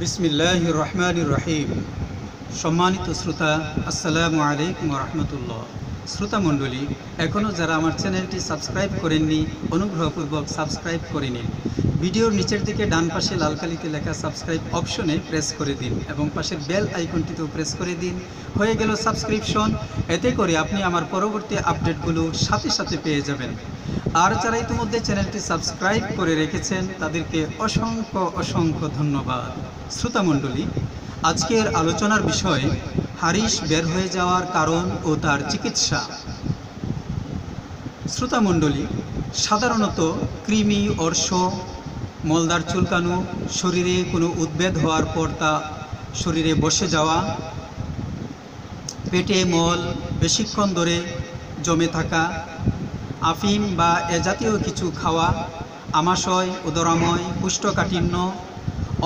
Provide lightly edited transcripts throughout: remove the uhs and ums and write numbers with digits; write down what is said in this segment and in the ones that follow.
বিসমিল্লাহির রহমানির রহিম। সম্মানিত শ্রোতা, আসসালামু আলাইকুম রহমতুল্লাহ। শ্রোতা মণ্ডলী, এখনও যারা আমার চ্যানেলটি সাবস্ক্রাইব করেননি, অনুগ্রহপূর্বক সাবস্ক্রাইব করে নিন। ভিডিওর নিচের দিকে ডান পাশে লাল কালিতে লেখা সাবস্ক্রাইব অপশনে প্রেস করে দিন এবং পাশের বেল আইকনটিতেও প্রেস করে দিন। হয়ে গেল সাবস্ক্রিপশন। এতে করে আপনি আমার পরবর্তী আপডেটগুলো সাথে সাথে পেয়ে যাবেন। আর যারা ইতিমধ্যে চ্যানেলটি সাবস্ক্রাইব করে রেখেছেন তাদেরকে অসংখ্য অসংখ্য ধন্যবাদ। শ্রোতা মণ্ডলী, আজকের আলোচনার বিষয় হারিস বের হয়ে যাওয়ার কারণ ও তার চিকিৎসা। শ্রোতা মণ্ডলী, সাধারণত কৃমি, অর্শ, মলদার চুলকানো, শরীরে কোনো উদ্বেগ হওয়ার পর তা শরীরে বসে যাওয়া, পেটে মল বেশিক্ষণ ধরে জমে থাকা, আফিম বা এ জাতীয় কিছু খাওয়া, আমাশয়, উদরাময়, কোষ্ঠকাঠিন্য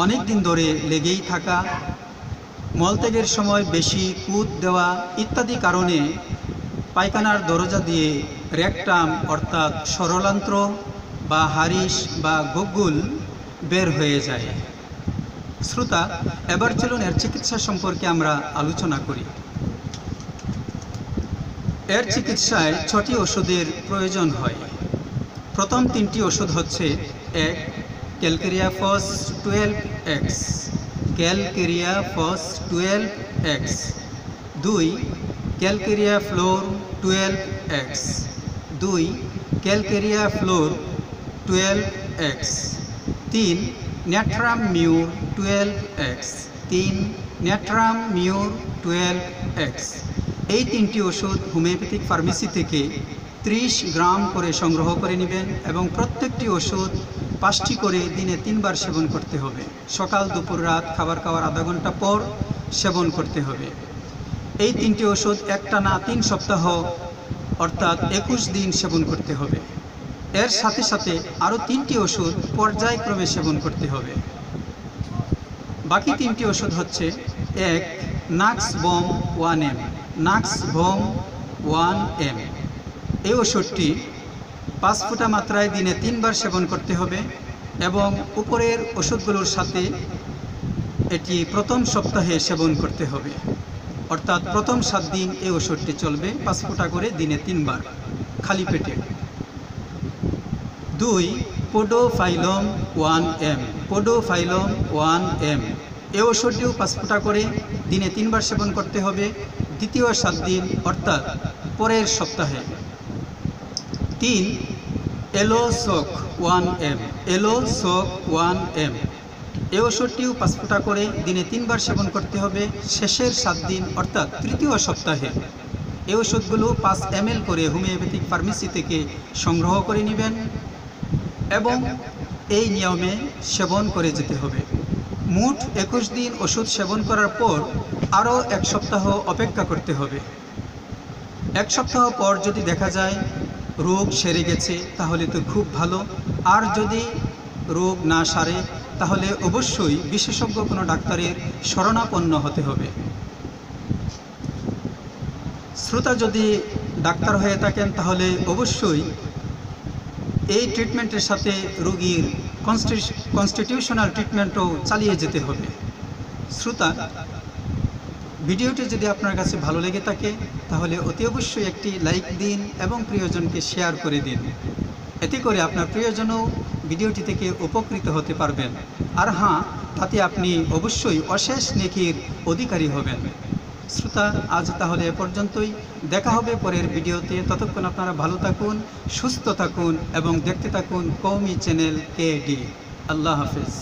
অনেক দিন ধরে লেগেই থাকা, মলত্যাগের সময় বেশি কুদ দেওয়া ইত্যাদি কারণে পায়খানার দরজা দিয়ে রেকটাম অর্থাৎ সরলান্ত্র বা হারিস বা গগ্গুল বের হয়ে যায়। শ্রোতা, এবার চলুন এর চিকিৎসা সম্পর্কে আমরা আলোচনা করি। এর চিকিৎসায় 6টি ওষুধের প্রয়োজন হয়। প্রথম 3টি ওষুধ হচ্ছে: 1. ক্যালকেরিয়া ফস 12X, ক্যালকেরিয়া ফস 12X। 2. Calcarea floor 12X, 2. Calcarea floor 12X। 3. Natrum Muir 12X, 3. Natrum Muir 12X। এই 3টি ওষুধ হোমিওপ্যাথিক ফার্মেসি থেকে 30 গ্রাম করে সংগ্রহ করে নেবেন এবং প্রত্যেকটি ওষুধ 5টি করে দিনে 3 বার সেবন করতে হবে। সকাল, দুপুর, রাত খাবার খাওয়ার আধা ঘন্টা পর সেবন করতে হবে। এই 3টি ওষুধ একটানা 3 সপ্তাহ অর্থাৎ 21 দিন সেবন করতে হবে। এর সাথে সাথে আরও 3টি ওষুধ পর্যায়ক্রমে সেবন করতে হবে। বাকি 3টি ওষুধ হচ্ছে: 1. Nux vom 1M, nux vom 1M। এই ওষুধটি 5 ফুটা মাত্রায় দিনে 3 বার সেবন করতে হবে এবং উপরের ওষুধগুলোর সাথে এটি প্রথম সপ্তাহে সেবন করতে হবে, অর্থাৎ প্রথম 7 দিন এই ওষুধটি চলবে 5 ফুটা করে দিনে 3 বার খালি পেটে। 2. পোডোফাইলম 1M, পোডোফাইলম 1M। এই ওষুধটিও 5 ফুটা করে দিনে 3 বার সেবন করতে হবে দ্বিতীয় 7 দিন অর্থাৎ পরের সপ্তাহে। 3. এলোসোক 1M, এলোসোক 1M। এই ওষুধটিও 5 ফুটা করে দিনে 3 বার সেবন করতে হবে শেষের 7 দিন অর্থাৎ তৃতীয় সপ্তাহে। এই ওষুধগুলো 5 ml করে হোমিওপ্যাথিক ফার্মেসি থেকে সংগ্রহ করে নেবেন এবং এই নিয়মে সেবন করে যেতে হবে। মোট 21 দিন ওষুধ সেবন করার পর আরও 1 সপ্তাহ অপেক্ষা করতে হবে। 1 সপ্তাহ পর যদি দেখা যায় রোগ সেরে গেছে তাহলে তো খুব ভালো, আর যদি রোগ না সারে তাহলে অবশ্যই বিশেষজ্ঞ কোনো ডাক্তারের শরণাপন্ন হতে হবে। শ্রোতা যদি ডাক্তার হয়ে থাকেন তাহলে অবশ্যই এই ট্রিটমেন্টের সাথে রোগীর কনস্টিটিউশনাল ট্রিটমেন্টও চালিয়ে যেতে হবে। শ্রোতা, ভিডিওটি যদি আপনার কাছে ভালো লেগে থাকে তাহলে অতি অবশ্যই একটি লাইক দিন এবং প্রিয়জনকে শেয়ার করে দিন। এতে করে আপনার প্রিয়জনও ভিডিওটি থেকে উপকৃত হতে পারবেন। আর হ্যাঁ, তাতে আপনি অবশ্যই অশেষ নেকির অধিকারী হবেন। শ্রোতা, আজ তাহলে এ পর্যন্তই। দেখা হবে পরের ভিডিওতে। ততক্ষণ আপনারা ভালো থাকুন, সুস্থ থাকুন এবং দেখতে থাকুন কওমি চ্যানেল KD। আল্লাহ হাফেজ।